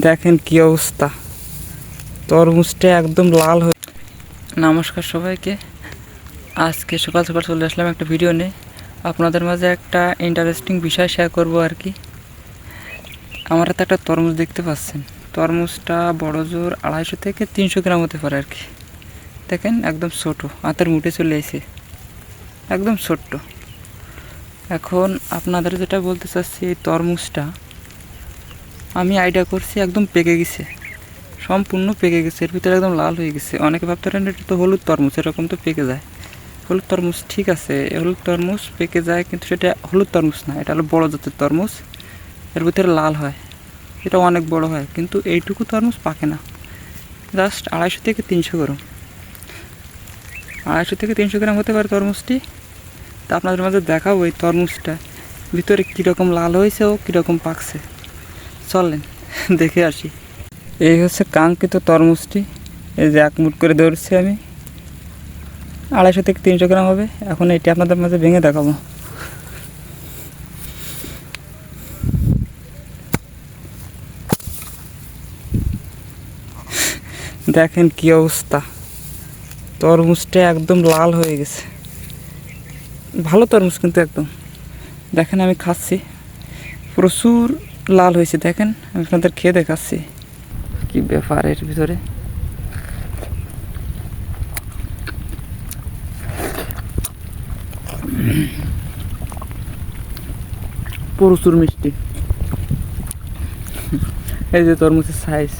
দেখেন কি অবস্থা, তরমুজটা একদম লাল হয়ে। নমস্কার সবাইকে, আজকে সকাল সকাল চলে আসলাম একটা ভিডিও নিয়ে। আপনাদের মাঝে একটা ইন্টারেস্টিং বিষয় শেয়ার করব আর কি। আমার হাতে একটা তরমুজ দেখতে পাচ্ছেন, তরমুজটা বড় জোর 250 থেকে 300 গ্রাম হতে পারে আর কি। দেখেন একদম ছোট, হাতের মুঠে চলে এসে একদম ছোট্ট। এখন আপনাদের যেটা বলতে চাচ্ছি, এই তরমুজটা আমি আইডিয়া করছি একদম পেকে গেছে, সম্পূর্ণ পেকে গেছে, এর ভিতরে একদম লাল হয়ে গেছে। অনেকে ভাবতে পারেন এটা তো হলুদ তরমুজ, এরকম তো পেকে যায়। হলুদ তরমুজ ঠিক আছে, হলুদ তরমুজ পেকে যায়, কিন্তু সেটা হলুদ তরমুজ না, এটা হলো বড় জাতের তরমুজ। এর ভিতরে লাল হয়, এটা অনেক বড় হয়, কিন্তু এইটুকু তরমুজ পাকে না। জাস্ট 250 থেকে 300 গ্রাম, 250 থেকে 300 গ্রাম হতে পারে তরমুজটি। তা আপনাদের মাঝে দেখাবো এই তরমুজটা ভিতরে কীরকম লাল হয়েছে ও কীরকম পাকছে। চলেন দেখে আসি। এই হচ্ছে কাঙ্ক্ষিত তরমুজটি, এই যে 1 মুঠ করে ধরছি আমি, 250 থেকে 300 গ্রাম হবে। এখন এটি আপনাদের মাঝে ভেঙে দেখাবো। দেখেন কি অবস্থা, তরমুজটা একদম লাল হয়ে গেছে, ভালো তরমুজ কিন্তু একদম। দেখেন আমি খাচ্ছি, প্রচুর লাল হয়েছে। দেখেন আমি আপনাদের খেয়ে দেখাচ্ছি কি ব্যাপার এর ভিতরে। প্রচুর মিষ্টি, এই যে তরমুজের সাইজ।